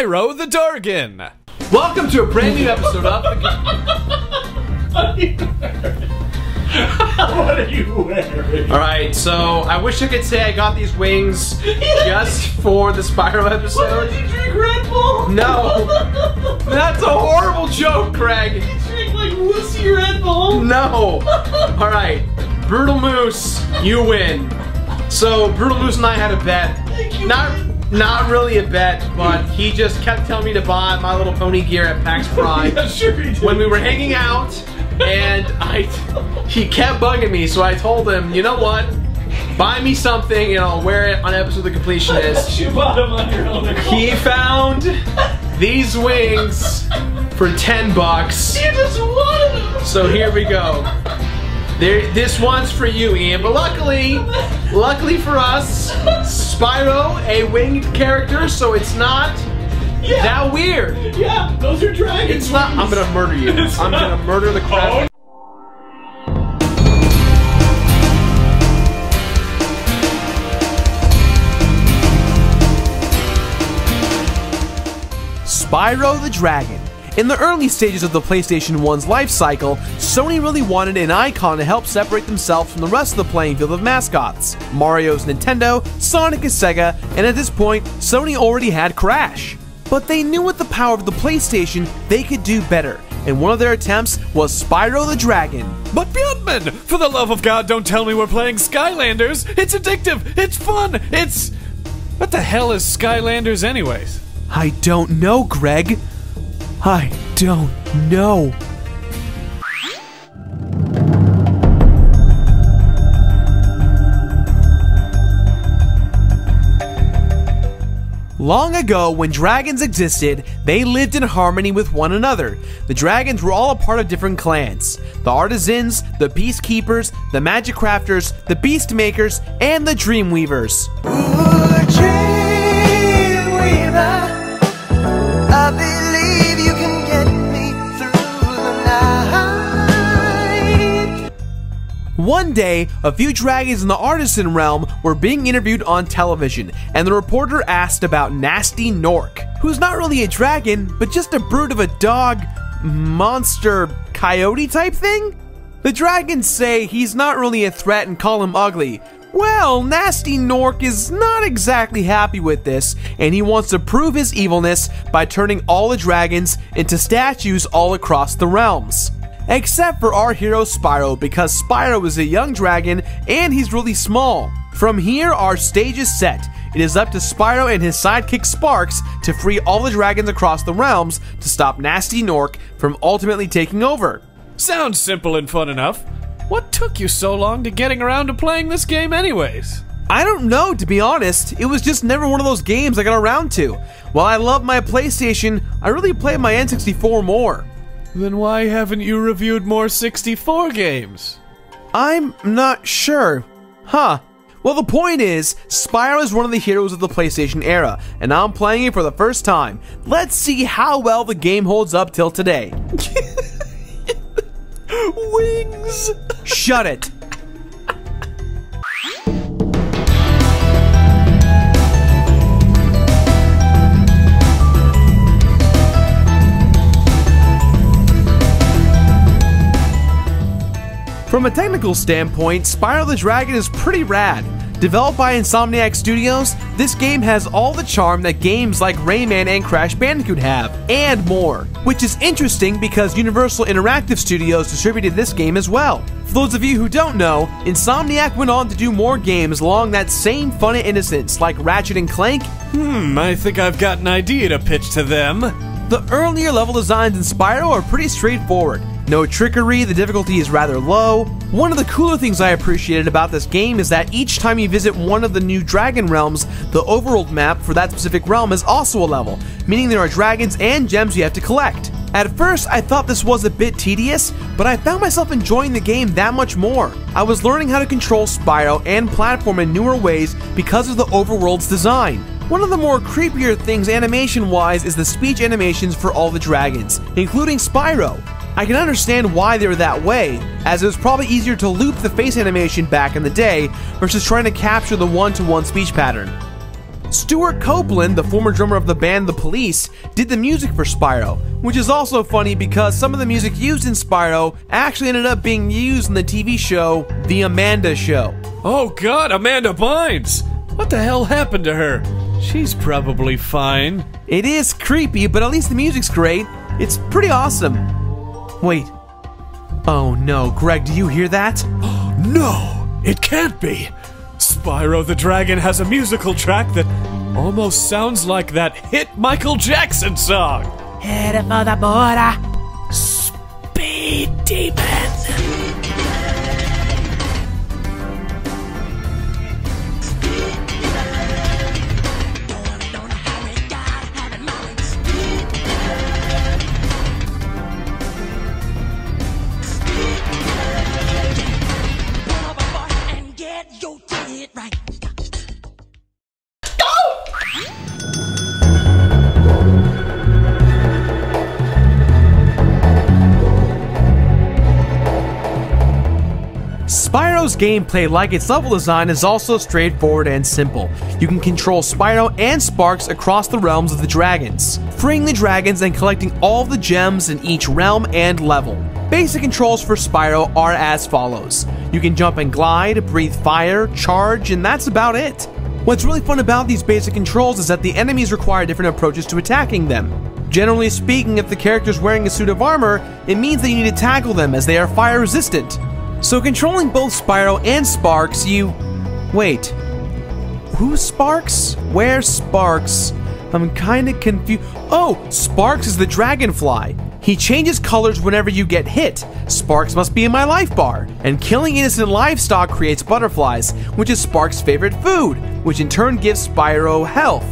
Spyro the Dragon. Welcome to a brand new episode of What are you wearing? Alright, so I wish I could say I got these wings just for the Spyro episode. Did you drink Red Bull? No! That's a horrible joke, Craig! Did you drink like wussy Red Bull? No! Alright, Brutal Moose, you win. So, Brutal Moose and I had a bet. Not really a bet, but he just kept telling me to buy My Little Pony gear at PAX Prime Yeah, sure he did. when we were hanging out, and he kept bugging me, so I told him, you know what? Buy me something and I'll wear it on an episode of The Completionist. You bought them on your own accord. He found these wings for 10 bucks. You just wanted them. So here we go. This one's for you, Ian, but luckily for us, Spyro, a winged character, so it's not that weird. Yeah, those are dragons. It's not. I'm gonna murder you. I'm gonna murder the crap. Spyro the Dragon. In the early stages of the PlayStation 1's life cycle, Sony really wanted an icon to help separate themselves from the rest of the playing field of mascots. Mario's Nintendo, Sonic is Sega, and at this point, Sony already had Crash. But they knew with the power of the PlayStation, they could do better, and one of their attempts was Spyro the Dragon. But Bjornman, for the love of God, don't tell me we're playing Skylanders. It's addictive. It's fun. It's... What the hell is Skylanders anyways? I don't know, Greg. I don't know. Long ago, when dragons existed, they lived in harmony with one another. The dragons were all a part of different clans. The artisans, the peacekeepers, the magic crafters, the beast makers, and the dream weavers. One day, a few dragons in the artisan realm were being interviewed on television, and the reporter asked about Nasty Nork, who's not really a dragon, but just a brute of a dog, monster, coyote type thing? The dragons say he's not really a threat and call him ugly. Well, Nasty Nork is not exactly happy with this, and he wants to prove his evilness by turning all the dragons into statues all across the realms. Except for our hero Spyro, because Spyro is a young dragon and he's really small. From here, our stage is set. It is up to Spyro and his sidekick Sparks to free all the dragons across the realms to stop Nasty Nork from ultimately taking over. Sounds simple and fun enough. What took you so long to getting around to playing this game anyways? I don't know, to be honest. It was just never one of those games I got around to. While I love my PlayStation, I really play my N64 more. Then why haven't you reviewed more 64 games? I'm not sure. Huh. Well, the point is, Spyro is one of the heroes of the PlayStation era, and I'm playing it for the first time. Let's see how well the game holds up till today. Wings! Shut it. From a technical standpoint, Spyro the Dragon is pretty rad. Developed by Insomniac Studios, this game has all the charm that games like Rayman and Crash Bandicoot have, and more. Which is interesting because Universal Interactive Studios distributed this game as well. For those of you who don't know, Insomniac went on to do more games along that same fun and innocence, like Ratchet & Clank. I think I've got an idea to pitch to them. The earlier level designs in Spyro are pretty straightforward. No trickery, the difficulty is rather low. One of the cooler things I appreciated about this game is that each time you visit one of the new dragon realms, the overworld map for that specific realm is also a level, meaning there are dragons and gems you have to collect. At first, I thought this was a bit tedious, but I found myself enjoying the game that much more. I was learning how to control Spyro and platform in newer ways because of the overworld's design. One of the more creepier things animation-wise is the speech animations for all the dragons, including Spyro. I can understand why they were that way, as it was probably easier to loop the face animation back in the day versus trying to capture the one-to-one speech pattern. Stuart Copeland, the former drummer of the band The Police, did the music for Spyro, which is also funny because some of the music used in Spyro actually ended up being used in the TV show The Amanda Show. Oh god, Amanda Bynes! What the hell happened to her? She's probably fine. It is creepy, but at least the music's great. It's pretty awesome. Wait. Oh no, Greg, do you hear that? No, it can't be. Spyro the Dragon has a musical track that almost sounds like that hit Michael Jackson song. Headed for the border. Speed Demon. Spyro's gameplay, like its level design, is also straightforward and simple. You can control Spyro and Sparks across the realms of the dragons, freeing the dragons and collecting all the gems in each realm and level. Basic controls for Spyro are as follows. You can jump and glide, breathe fire, charge, and that's about it. What's really fun about these basic controls is that the enemies require different approaches to attacking them. Generally speaking, if the character's wearing a suit of armor, it means that you need to tackle them as they are fire resistant. So controlling both Spyro and Sparks, Wait. Who's Sparks? Where's Sparks? I'm kinda confused. Oh, Sparks is the dragonfly. He changes colors whenever you get hit. Sparks must be in my life bar. And killing innocent livestock creates butterflies, which is Sparks' favorite food, which in turn gives Spyro health.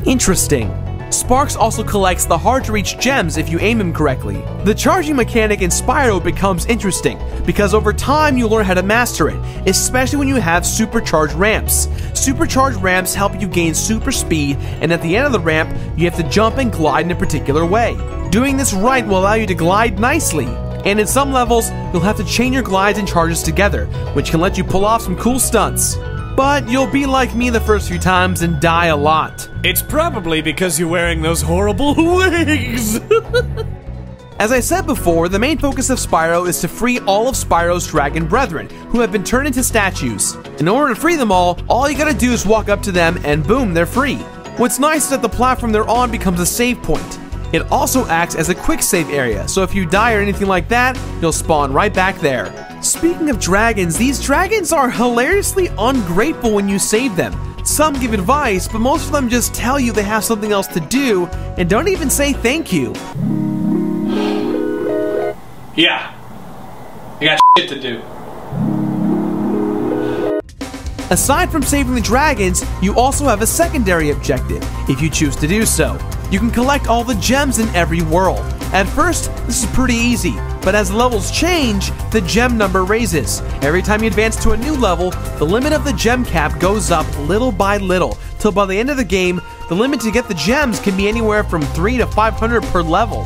Interesting. Sparks also collects the hard-to-reach gems if you aim him correctly. The charging mechanic in Spyro becomes interesting, because over time you learn how to master it, especially when you have supercharged ramps. Supercharged ramps help you gain super speed, and at the end of the ramp, you have to jump and glide in a particular way. Doing this right will allow you to glide nicely, and in some levels, you'll have to chain your glides and charges together, which can let you pull off some cool stunts. But you'll be like me the first few times and die a lot. It's probably because you're wearing those horrible wings. As I said before, the main focus of Spyro is to free all of Spyro's dragon brethren, who have been turned into statues. In order to free them all you gotta do is walk up to them and boom, they're free. What's nice is that the platform they're on becomes a save point. It also acts as a quick save area, so if you die or anything like that, you'll spawn right back there. Speaking of dragons, these dragons are hilariously ungrateful when you save them. Some give advice, but most of them just tell you they have something else to do and don't even say thank you. Yeah. I got shit to do. Aside from saving the dragons, you also have a secondary objective, if you choose to do so. You can collect all the gems in every world. At first, this is pretty easy, but as the levels change, the gem number raises. Every time you advance to a new level, the limit of the gem cap goes up little by little, till by the end of the game, the limit to get the gems can be anywhere from 300 to 500 per level.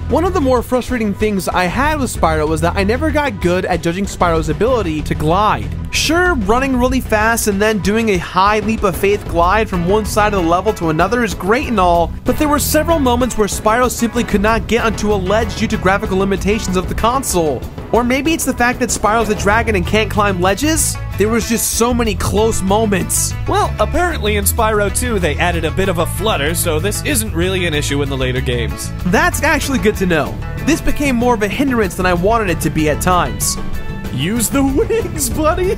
One of the more frustrating things I had with Spyro was that I never got good at judging Spyro's ability to glide. Sure, running really fast and then doing a high leap of faith glide from one side of the level to another is great and all, but there were several moments where Spyro simply could not get onto a ledge due to graphical limitations of the console. Or maybe it's the fact that Spyro's a dragon and can't climb ledges? There was just so many close moments. Well, apparently in Spyro 2 they added a bit of a flutter, so this isn't really an issue in the later games. That's actually good to know. This became more of a hindrance than I wanted it to be at times. Use the wings, buddy!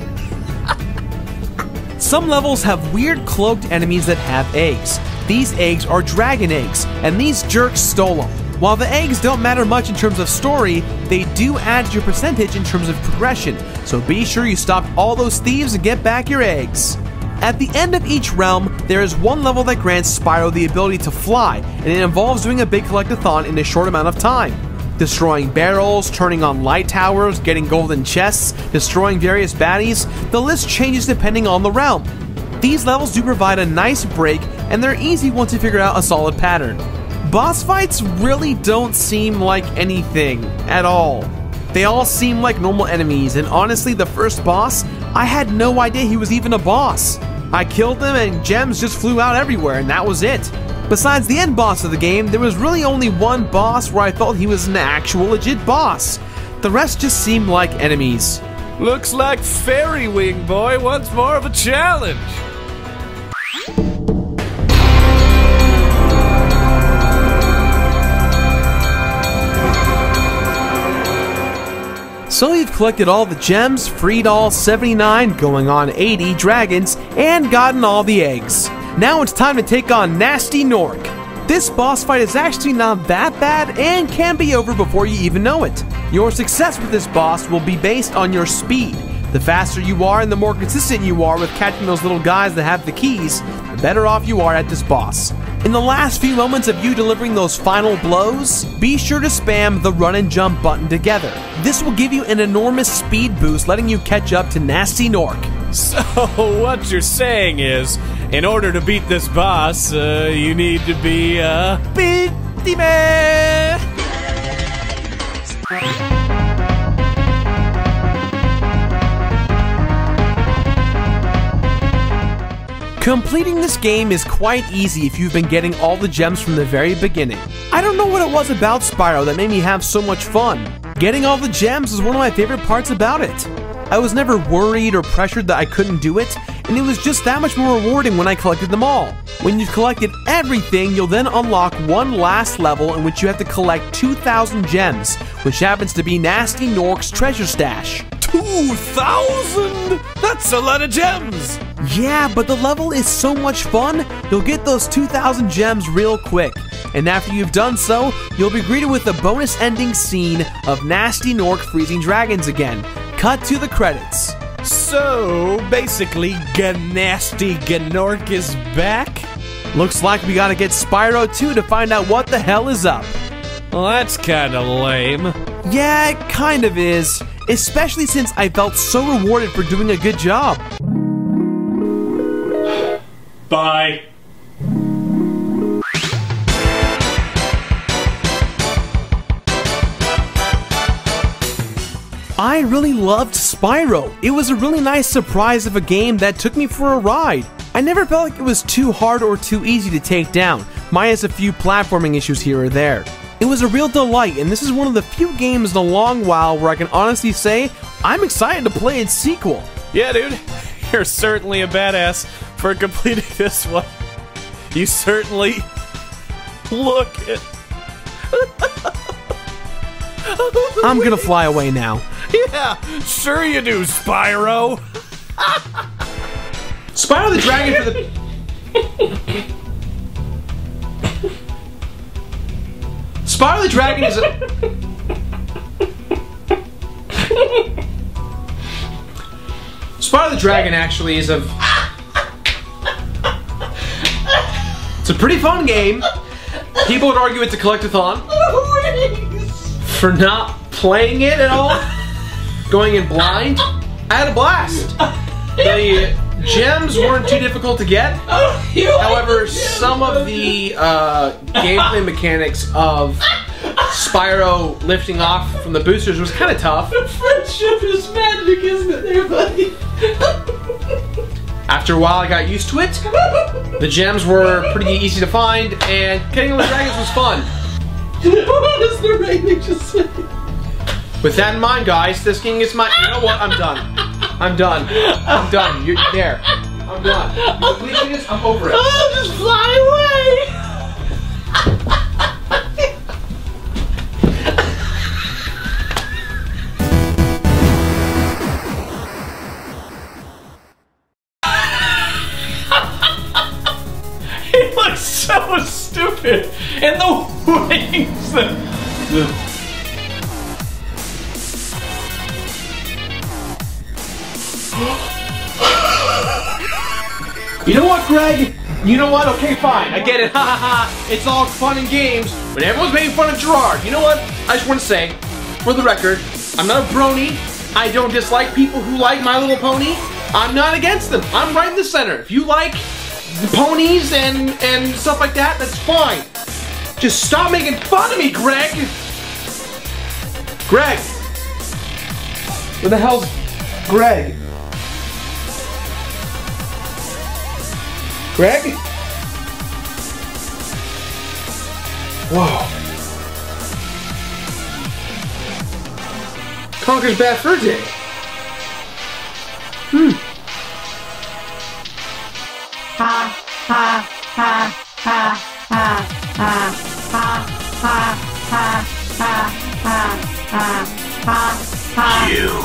Some levels have weird cloaked enemies that have eggs. These eggs are dragon eggs, and these jerks stole them. While the eggs don't matter much in terms of story, they do add to your percentage in terms of progression, so be sure you stop all those thieves and get back your eggs. At the end of each realm, there is one level that grants Spyro the ability to fly, and it involves doing a big collectathon in a short amount of time. Destroying barrels, turning on light towers, getting golden chests, destroying various baddies, the list changes depending on the realm. These levels do provide a nice break, and they're easy once you figure out a solid pattern. Boss fights really don't seem like anything at all. They all seem like normal enemies, and honestly, the first boss, I had no idea he was even a boss. I killed him and gems just flew out everywhere, and that was it. Besides the end boss of the game, there was really only one boss where I felt he was an actual legit boss. The rest just seemed like enemies. Looks like Fairy Wing Boy wants more of a challenge. So you've collected all the gems, freed all 79, going on 80 dragons, and gotten all the eggs. Now it's time to take on Nasty Nork. This boss fight is actually not that bad and can be over before you even know it. Your success with this boss will be based on your speed. The faster you are and the more consistent you are with catching those little guys that have the keys, the better off you are at this boss. In the last few moments of you delivering those final blows, be sure to spam the run and jump button together. This will give you an enormous speed boost, letting you catch up to Nasty Nork. So what you're saying is, in order to beat this boss, you need to be Beatty Man! Completing this game is quite easy if you've been getting all the gems from the very beginning. I don't know what it was about Spyro that made me have so much fun. Getting all the gems is one of my favorite parts about it. I was never worried or pressured that I couldn't do it, and it was just that much more rewarding when I collected them all. When you've collected everything, you'll then unlock one last level in which you have to collect 2,000 gems, which happens to be Nasty Nork's treasure stash. 2,000? That's a lot of gems! Yeah, but the level is so much fun, you'll get those 2,000 gems real quick. And after you've done so, you'll be greeted with the bonus ending scene of Nasty Nork freezing dragons again. Cut to the credits. So, basically, Nasty Gnork is back? Looks like we gotta get Spyro too to find out what the hell is up. Well, that's kinda lame. Yeah, it kind of is. Especially since I felt so rewarded for doing a good job. Bye. I really loved Spyro. It was a really nice surprise of a game that took me for a ride. I never felt like it was too hard or too easy to take down, minus a few platforming issues here or there. It was a real delight, and this is one of the few games in a long while where I can honestly say I'm excited to play its sequel. Yeah, dude, you're certainly a badass for completing this one. You certainly look it. I'm gonna fly away now. Yeah, sure you do, Spyro. Spyro the Dragon for the... Spyro the Dragon is a... Spyro the Dragon actually is a... It's a pretty fun game. People would argue it's a collectathon for not playing it at all. Going in blind. I had a blast. The gems weren't too difficult to get. However, some of the gameplay mechanics of Spyro lifting off from the boosters was kind of tough. Friendship is magic, isn't it there, buddy? After a while, I got used to it. The gems were pretty easy to find, and killing the dragons was fun. What does the rating just say? With that in mind, guys, this game is my... You know what? I'm done. I'm done. I'm done. You're there. I'm done. You completionist, I'm over it. Oh, just fly away! He looks so stupid. And the wings. You know what, Greg? You know what? Okay, fine. I get it. Ha ha ha. It's all fun and games, but everyone's making fun of Gerard. You know what? I just want to say, for the record, I'm not a brony. I don't dislike people who like My Little Pony. I'm not against them. I'm right in the center. If you like ponies and stuff like that, that's fine. Just stop making fun of me, Greg. Greg. Where the hell's Greg? Greg? Whoa. Conker's bad fur day. You